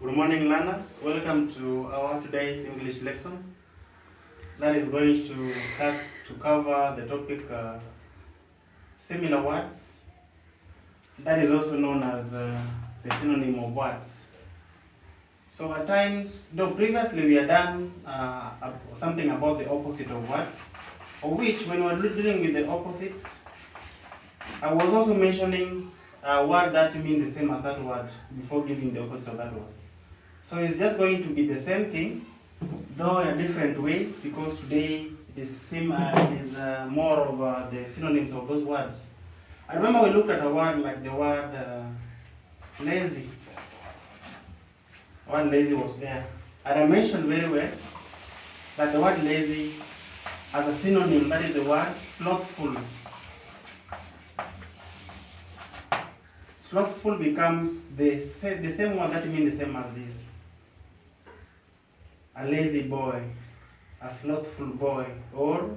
Good morning, learners. Welcome to our today's English lesson. That is going to cover the topic similar words. That is also known as the synonym of words. So at times, though previously we had done something about the opposite of words, of which when we were dealing with the opposites, I was also mentioning a word that means the same as that word before giving the opposite of that word. So it's just going to be the same thing, though in a different way, because today it is more of the synonyms of those words. I remember we looked at a word like the word lazy. The word lazy was there. And I mentioned very well that the word lazy has a synonym, that is the word slothful. Slothful becomes the same one that means the same as this. A lazy boy, a slothful boy, or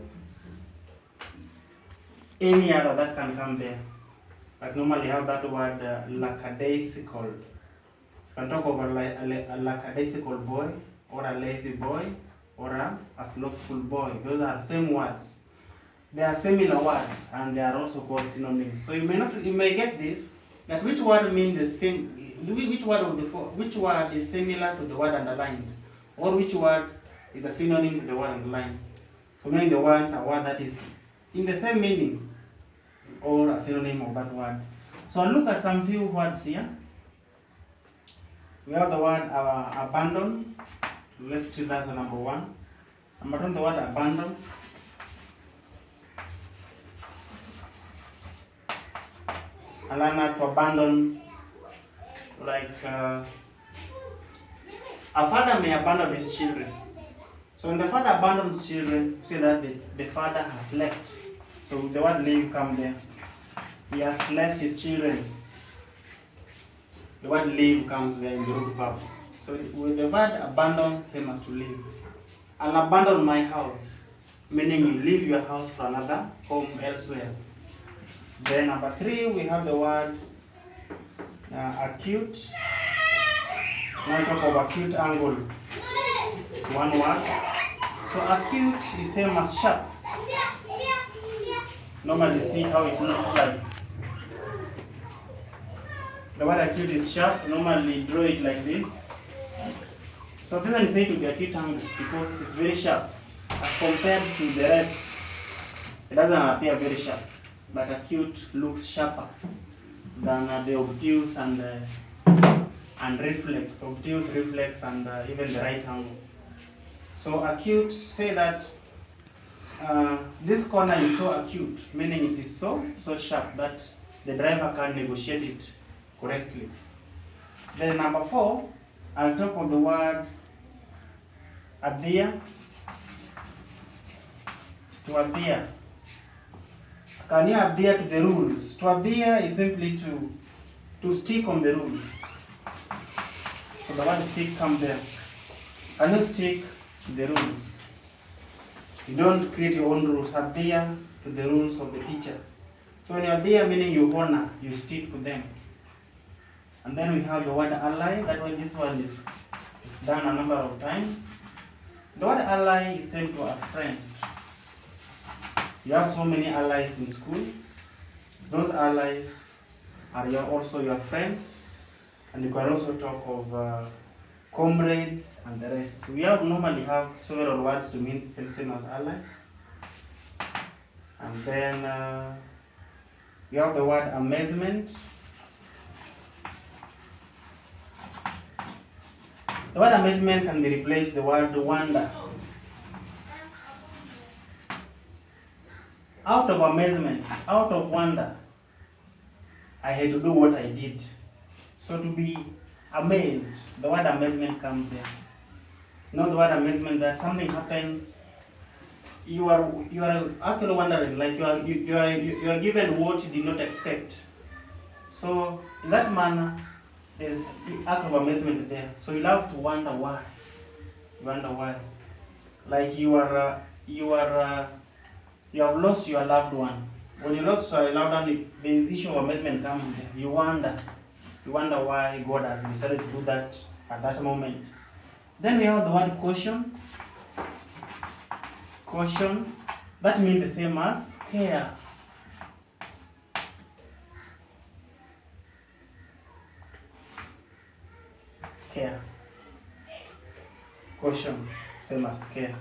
any other that can come there. Like normally have that word lackadaisical. So you can talk about a lackadaisical boy, or a lazy boy, or a slothful boy. Those are the same words. They are similar words, and they are also called synonyms. So you may get this, that which word means the same, which word is similar to the word underlined, or which word is a synonym to the word underlined. So meaning a word that is in the same meaning, or a synonym of that word. So I'll look at some few words here. We have the word abandon. Let's treat that as a number one. Number two, the word abandon. And learn to abandon, like a father may abandon his children. So when the father abandons children, say that the father has left. So the word leave comes there. He has left his children. The word leave comes there in the root verb. So with the word abandon, same as to leave. I'll abandon my house, meaning you leave your house for another home elsewhere. Then number three, we have the word acute. Now we talk of acute angle. It's one word. So acute is same as sharp. Normally see how it looks like. The word acute is sharp. Normally draw it like this. So this one is said to be acute angle because it is very sharp. As compared to the rest, it doesn't appear very sharp. But acute looks sharper than the obtuse and reflex. Obtuse, reflex, and even the right angle. So acute, say that this corner is so acute, meaning it is so sharp that the driver can negotiate it correctly. Then number four, I'll talk of the word adhere. To adhere. Can you adhere to the rules? To adhere is simply to stick on the rules. So the word stick comes there. Can you stick to the rules? You don't create your own rules. Adhere to the rules of the teacher. So when you adhere, meaning you honor, you stick to them. And then we have the word ally. That one, this one is done a number of times. The word ally is same to a friend. You have so many allies in school. Those allies are also your friends. And you can also talk of comrades and the rest. So we normally have several words to mean the same as ally. And then we have the word amazement. The word amazement can be replaced with the word wonder. Out of amazement, out of wonder, I had to do what I did. So to be amazed, the word amazement comes there. You know the word amazement, that something happens, you are actually wondering, like you are given what you did not expect. So in that manner, there's the act of amazement there. So you love to wonder why. You wonder why. Like you have lost your loved one. When you lost your loved one, there is issue of amazement coming there. You wonder why God has decided to do that at that moment. Then we have the word caution. Caution, that means the same as care. Care. Caution, same as care.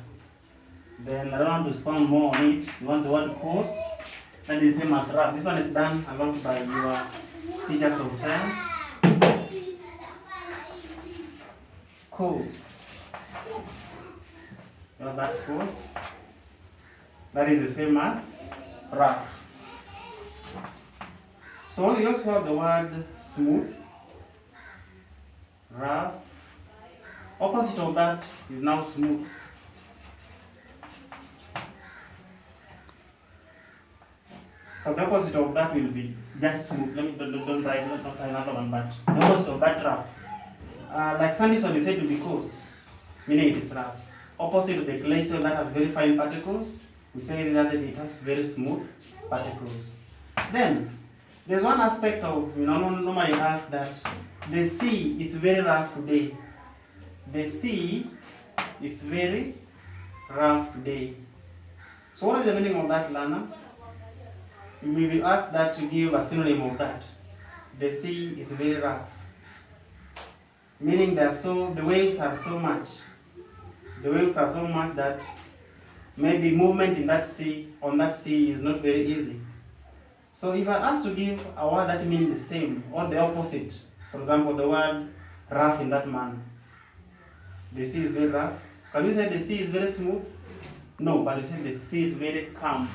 Then I don't want to expound more on it. You want the word course, that is the same as rough. This one is done along by your teachers of science. Course. You know that course. That is the same as rough. So we also have the word smooth, rough. Opposite of that is now smooth. So the opposite of that will be just smooth. Let me don't try another one, but the opposite of that rough. Like sandy soil is said to be coarse, meaning it is rough. Opposite of the clay soil that has very fine particles, we say that it has very smooth particles. Then there's one aspect of, normally ask that the sea is very rough today. The sea is very rough today. So what is the meaning of that, Lana? You may be asked that to give a synonym of that. The sea is very rough. Meaning the waves are so much. The waves are so much that maybe movement in that sea, on that sea is not very easy. So if I ask to give a word that means the same or the opposite, for example, the word rough in that manner. The sea is very rough. Can you say the sea is very smooth? No, but you say the sea is very calm.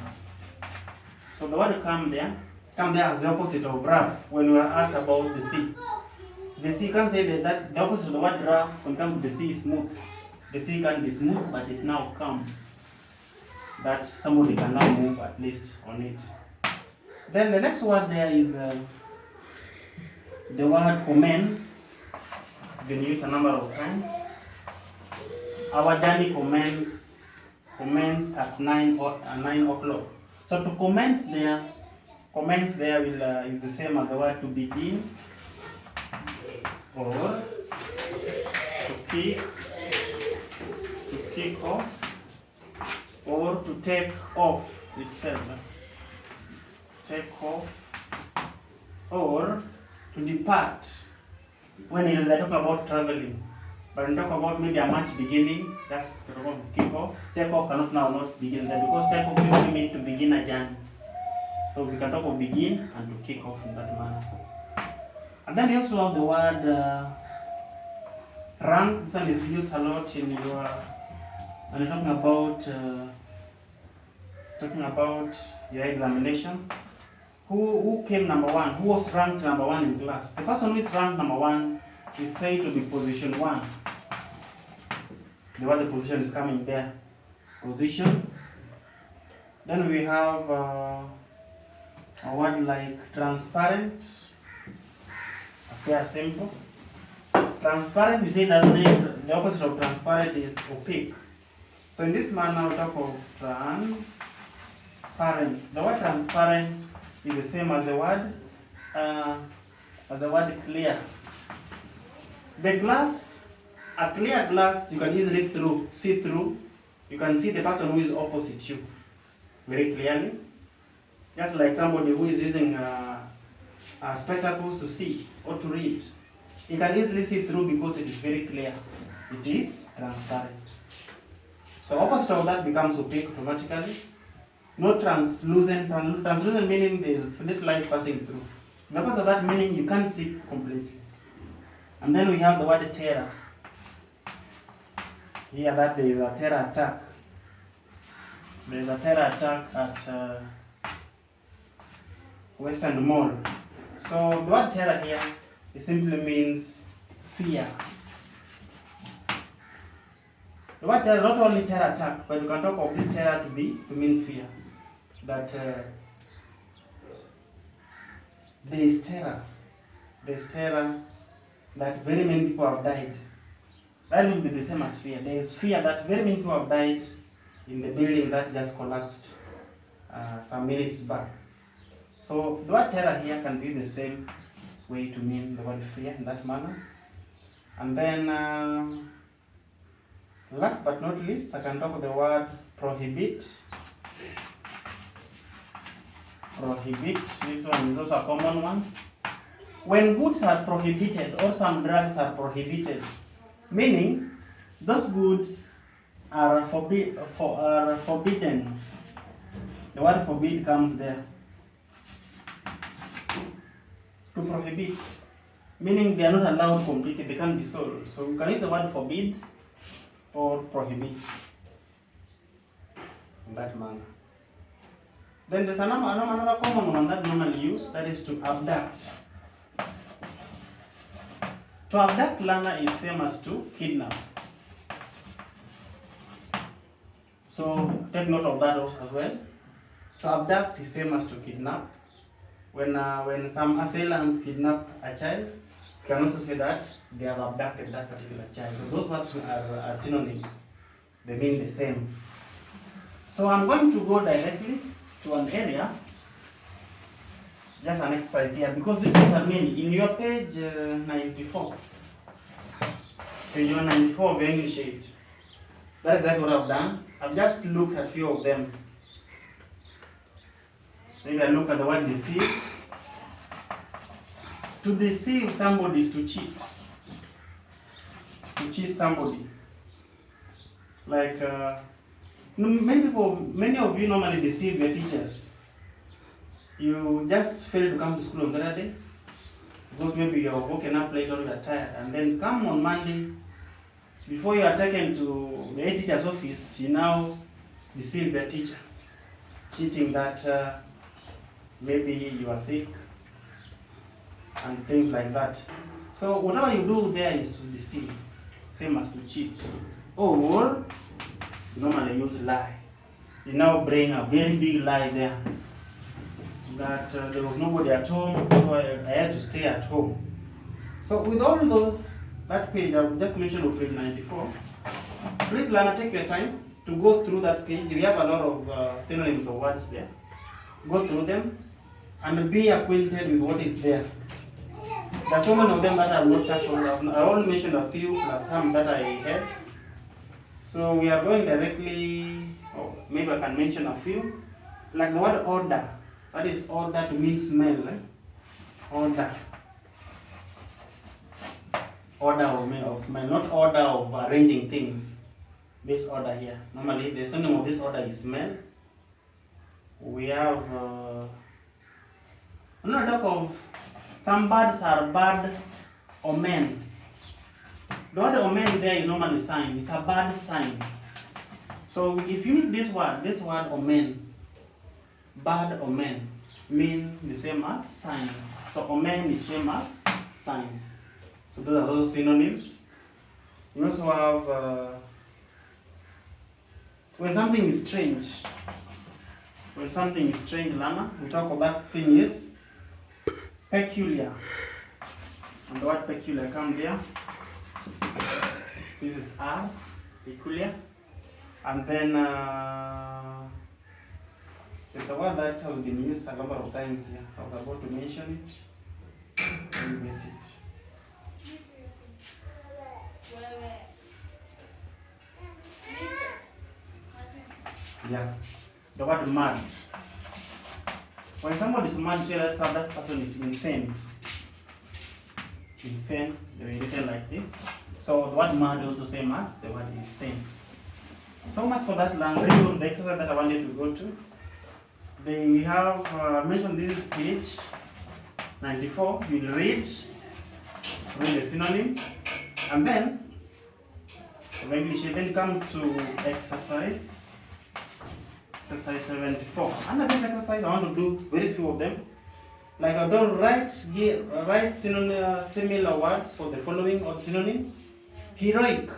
So the word calm there as the opposite of rough when we are asked about the sea. The sea can say that the opposite of the word rough when it comes to the sea is smooth. The sea can be smooth, but it's now calm. That somebody can now move at least on it. Then the next word there is the word commence. It's been used a number of times. Our journey commence at 9 o'clock. So to commence there is the same as the word to begin or to kick off or to take off itself. Take off or to depart when they talk about traveling. But when talk about maybe a match beginning, that's the talk of kick off. Take off cannot not begin there because take off simply means to begin a journey. So we can talk of begin and to kick off in that manner. And then you also have the word rank. This one is used a lot in your when you're talking about your examination. Who came number one? Who was ranked number one in class? The person who is ranked number one is said to be position one. The word the position is coming there. Position. Then we have a word like transparent. Okay, simple. Transparent, we say that the opposite of transparent is opaque. So in this manner we talk of transparent. The word transparent is the same as the word clear. The glass, a clear glass, you can easily see through. You can see the person who is opposite you very clearly. Just like somebody who is using spectacles to see or to read. You can easily see through because it is very clear. It is transparent. So opposite of that becomes opaque automatically. Not translucent. Translucent meaning there is little light passing through. The opposite of that meaning you can't see completely. And then we have the word terror. Here that there is a terror attack. There is a terror attack at Western Mall. So the word terror here, it simply means fear. The word terror, not only terror attack, but you can talk of this terror to mean fear. That there is terror. There is terror that very many people have died. That will be the same as fear. There is fear that very many people have died in the building that just collapsed some minutes back. So the word terror here can be the same way to mean the word fear in that manner. And then, last but not least, I can talk of the word prohibit. Prohibit, this one is also a common one. When goods are prohibited or some drugs are prohibited, meaning those goods are forbidden. The word forbid comes there. To prohibit, meaning they are not allowed completely, they can't be sold. So we can use the word forbid or prohibit in that manner. Then there's another common one that normally used, that is to abduct. To abduct, Lana, is same as to kidnap. So take note of that also as well. To abduct is same as to kidnap. When some assailants kidnap a child, you can also say that they have abducted that particular child. So those words are synonyms. They mean the same. So I'm going to go directly to an area, just an exercise here, because this is many. In your page 94, page 94 of the English 8, that's what I've done. I've just looked at a few of them. Maybe I look at the word deceive. To deceive somebody is to cheat. To cheat somebody. Like, many of you normally deceive your teachers. You just fail to come to school on Saturday because maybe you're woken up late or you're tired, and then come on Monday, before you are taken to the head teacher's office, you now deceive the teacher, cheating that maybe you are sick and things like that. So whatever you do there is to deceive, same as to cheat. Or you normally use lie. You now bring a very big lie there, that there was nobody at home, so I had to stay at home. So with all those, that page I just mentioned on page 94, please Lana, take your time to go through that page. We have a lot of synonyms of words there. Go through them and be acquainted with what is there. There are so many of them that I have not touched on. I only mentioned a few plus some that I had. So we are going directly, or maybe I can mention a few, like the word order. That is order to mean smell. Order. Order of smell, not order of arranging things. This order here. Normally the synonym of this order is smell. We have another talk of some birds are bad omen. The word omen there is normally sign. It's a bad sign. So if you use this word omen, bad omen, mean the same as sign. So omen is same as sign. So those are those synonyms. We also have when something is strange. When something is strange, Lana, we talk about that thing is peculiar. And the word peculiar comes there. This is R, peculiar. And then there's a word that has been used a number of times here. I was about to mention it. Let me get it. Yeah, the word mad. When somebody is mad, that person is insane. Insane, they are written like this. So the word mad also same as the word insane. So much for that language. The exercise that I wanted to go to. We have mentioned this is page 94. You'll read the synonyms, and then English. Then come to exercise 74. Under this exercise, I want to do very few of them. Like I don't write similar words for the following or synonyms. Heroic.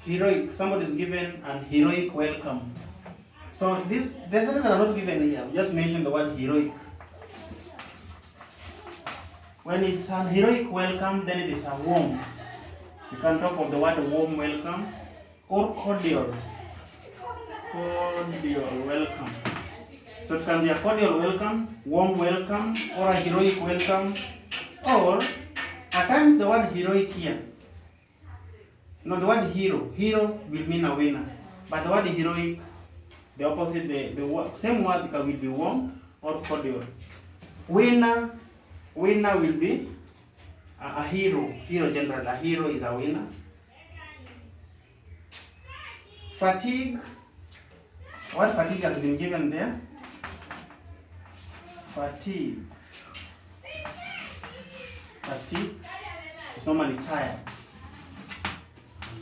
Heroic. Somebody is given an heroic welcome. So the sentences are not given here. We just mention the word heroic. When it's an heroic welcome, then it is a warm. You can talk of the word warm welcome or cordial. Cordial welcome. So it can be a cordial welcome, warm welcome, or a heroic welcome, or at times Sometimes the word heroic here. No, the word hero. Hero will mean a winner. But the word heroic, the opposite, the same word will be warm or cordial. Winner will be a hero. Hero generally. A hero is a winner. Fatigue. What fatigue has been given there? Fatigue is normally tired.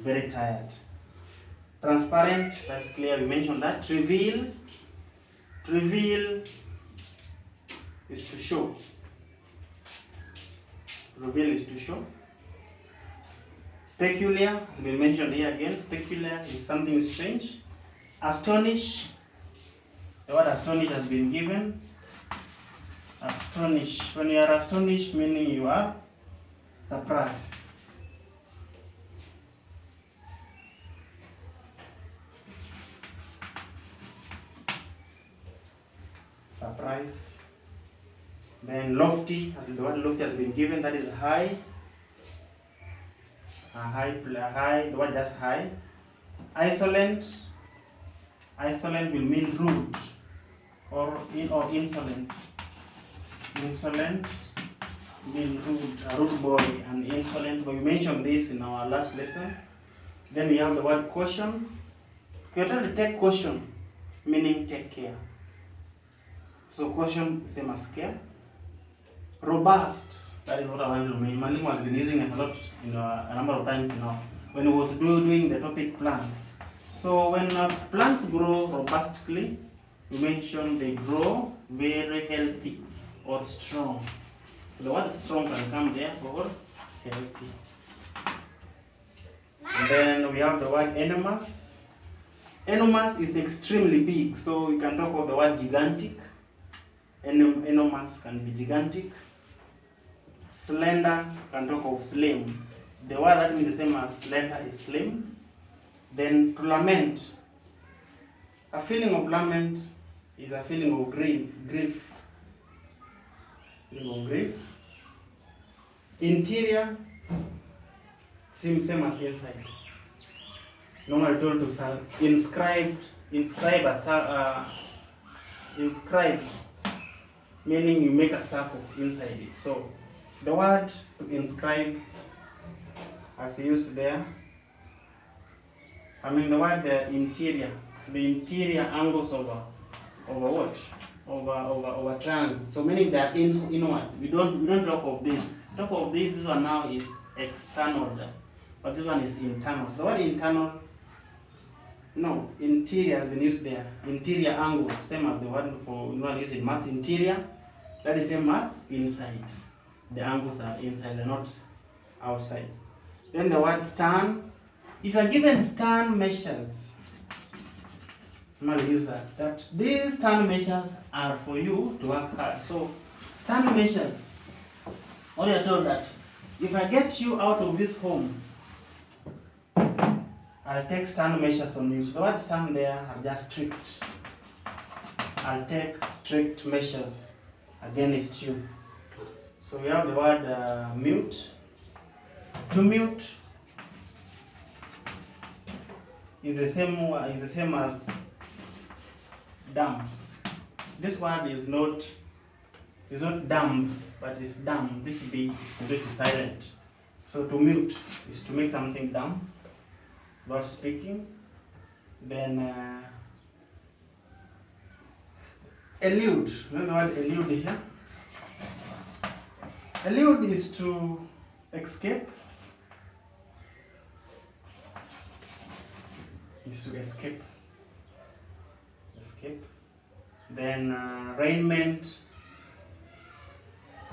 Very tired. Transparent, that's clear, we mentioned that. Reveal is to show. Reveal is to show. Peculiar has been mentioned here again. Peculiar is something strange. Astonish, the word astonish has been given. Astonish, when you are astonished, meaning you are surprised. Surprise. Then lofty, as the word lofty has been given, that is high. High, the word just high. Insolent will mean rude or insolent. Insolent means rude, a rude boy, and insolent. But we mentioned this in our last lesson. Then we have the word caution. We are trying to take caution, meaning take care. So caution, same as care. Robust, that is what I want to mean. Malimu has been using it a lot, a number of times now, when he was doing the topic plants. So when plants grow robustly, we mention they grow very healthy or strong. So the word strong can come there for healthy. And then we have the word enormous. Enormous is extremely big, so we can talk about the word gigantic. Enormous can be gigantic. Slender can talk of slim. The word that means the same as slender is slim. Then to lament. A feeling of lament is a feeling of grief. Feeling of grief. Interior seems same as inside. Normally told to inscribe meaning you make a circle inside it. So the word to inscribe as used there, the word interior, the interior angles over what? Over triangle. So meaning that inward. We don't talk of this. Talk of this one now is external, but this one is internal. The word internal, no, interior has been used there. Interior angles, same as the word for used in math. Interior, that is same as inside. The angles are inside, they're not outside. Then the word stand. If you're given stand measures, I'm going to use that these stand measures are for you to work hard. So stand measures, what you're told that if I get you out of this home, I'll take stand measures on you. So the word stand there are just strict. I'll take strict measures against you. So we have the word mute. To mute is the same as dumb. This word is not dumb, but it's dumb. This B is completely silent. So to mute is to make something dumb, not speaking. Then elude. You know the word elude here? Elude is to escape. Is to escape. Then raiment.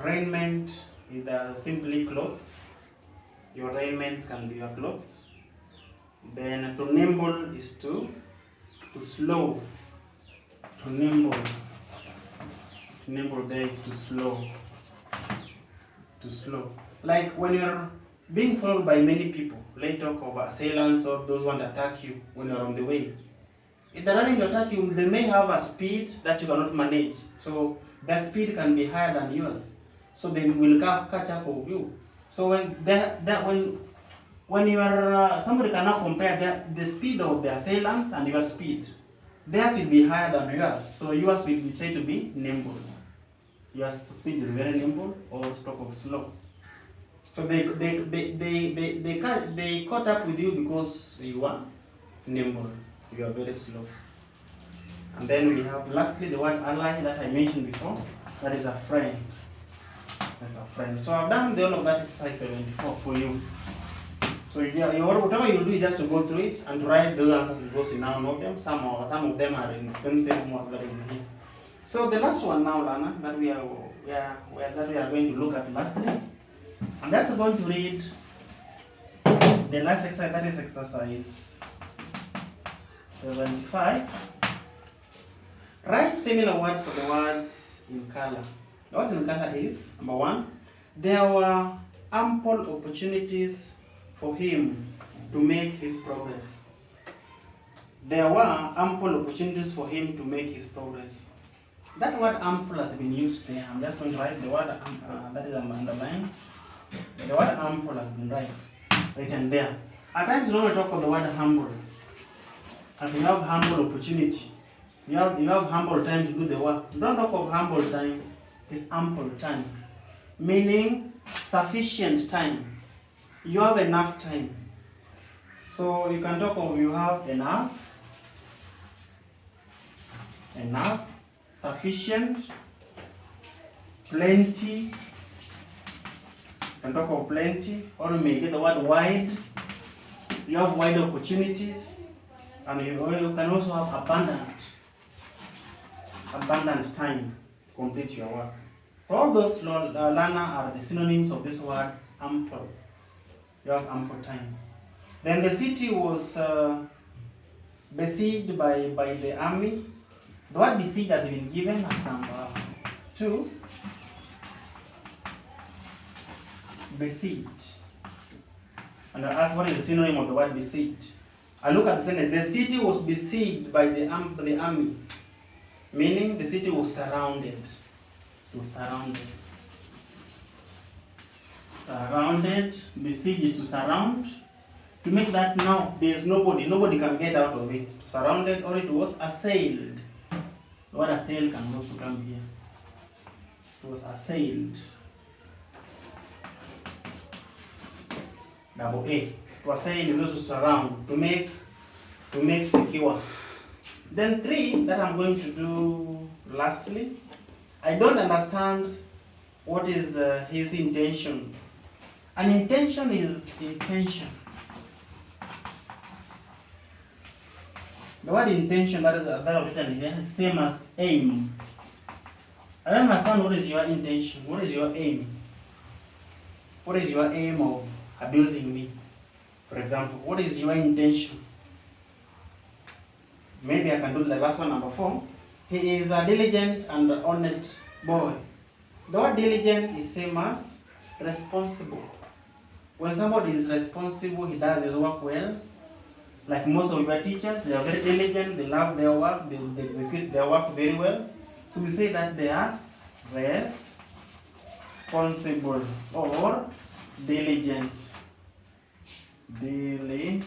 Raiment is simply clothes. Your raiment can be your clothes. Then to nimble is to slow. To nimble. To nimble there is to slow. To slow. Like when you're being followed by many people, let's talk about assailants or those ones that attack you when you're on the way. If they're running to attack you, they may have a speed that you cannot manage. So their speed can be higher than yours. So they will catch up with you. So when you are somebody cannot compare the speed of the assailants and your speed. Theirs will be higher than yours, so yours will be try to be nimble. Your speed is very nimble, or talk of slow. So they caught up with you because you are nimble. You are very slow. And then we have lastly the word ally that I mentioned before. That is a friend. That's a friend. So I've done the all of that exercise 74 for you. So whatever you do is just to go through it and to write those answers because you now know them. Some of them are in the same work that is here. So the last one now, Lana, that we are going to look at lastly, and that's going to read the last exercise. That is exercise 75. Write similar words for the words in color. The words in color is number 1. There were ample opportunities for him to make his progress. There were ample opportunities for him to make his progress. That word ample has been used there. I'm just going to write the word that is underlined. The word ample has been written there. At times, when we talk of the word humble, and you have humble opportunity, you have humble time to do the work. Don't talk of humble time. It's ample time, meaning sufficient time. You have enough time. So you can talk of you have enough, sufficient, plenty. You can talk of plenty, or you may get the word wide. You have wide opportunities, and you can also have abundant time to complete your work. All those, Lana, are the synonyms of this word ample. You have ample time. Then the city was besieged by the army. The word besieged has been given as number 2. Besieged. And I ask what is the synonym of the word besieged. I look at the sentence. The city was besieged by the army, meaning the city was surrounded. It was surrounded. Surrounded, besieged is to surround. To make that now, there is nobody can get out of it. Surrounded, or it was assailed. The word assail can also come here. It was assailed. Double A. To assail is also to surround, to make secure. Then 3 that I'm going to do lastly. I don't understand what is his intention. An intention is intention. The word intention that is written here is same as aim. I don't understand what is your intention. What is your aim? What is your aim of abusing me? For example, what is your intention? Maybe I can do the last one, number 4. He is a diligent and honest boy. The word diligent is same as responsible. When somebody is responsible, he does his work well. Like most of your teachers, they are very diligent, they love their work, they execute their work very well. So we say that they are responsible or diligent. Diligent.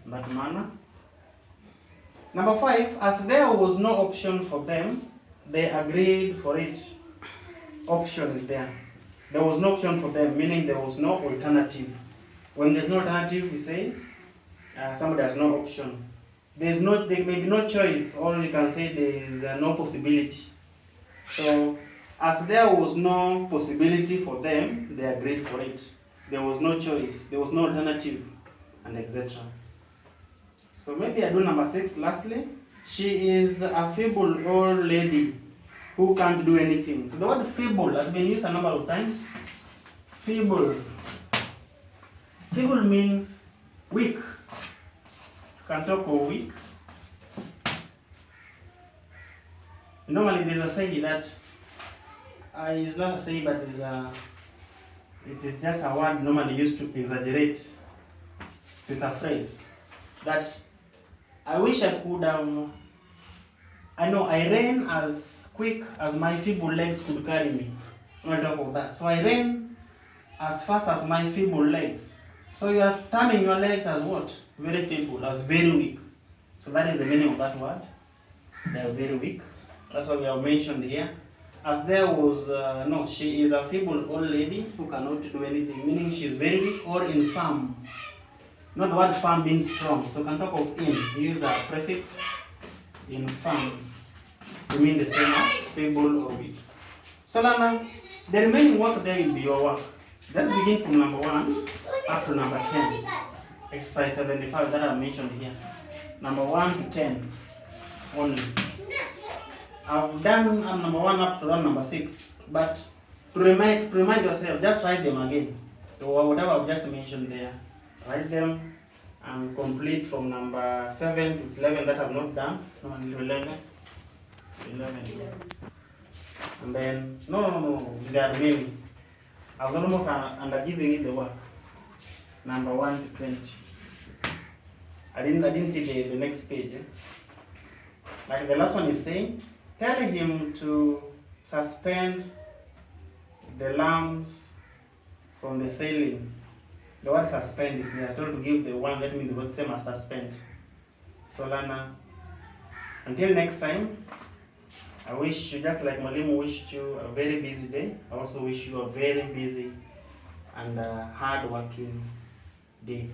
In that manner. Number 5, as there was no option for them, they agreed for it. Option is there. There was no option for them, meaning there was no alternative. When there's no alternative, we say somebody has no option. There may be no choice, or you can say there is no possibility. So, as there was no possibility for them, they agreed for it. There was no choice, there was no alternative, and etc. So maybe I do number 6 lastly. She is a feeble old lady who can't do anything. So the word feeble has been used a number of times. Feeble. Feeble means weak. You can talk of weak. Normally there's a saying that it's not a saying, but it is just a word normally used to exaggerate. So it's a phrase that I wish I could have. I ran as quick as my feeble legs could carry me. on top of that. So I ran as fast as my feeble legs. So you are terming your legs as what? Very feeble, as very weak. So that is the meaning of that word. They are very weak. That's what we have mentioned here. As there was, no, she is a feeble old lady who cannot do anything, meaning she is very weak or infirm. Not the word firm means strong. So can talk of in. You use the prefix infirm. You mean the same as feeble or weak. So now, the remaining work there will be your work. Let's begin from number 1 up to number 10. Exercise 75 that I mentioned here. Number 1 to 10 only. I've done number 1 up to number 6, but to remind yourself, just write them again. So whatever I've just mentioned there, write them and complete from number 7 to 11 that I've not done. No, 11. And then, no, they are remaining. I was almost under giving it the work. Number 1 to 20. I didn't see the next page. Like the last one is saying, telling him to suspend the lamps from the ceiling. The word suspend is there. I told to give the one that means the word same as suspend. So Lana, until next time, I wish you, just like Mwalimu wished you a very busy day, I also wish you a very busy and hard working day.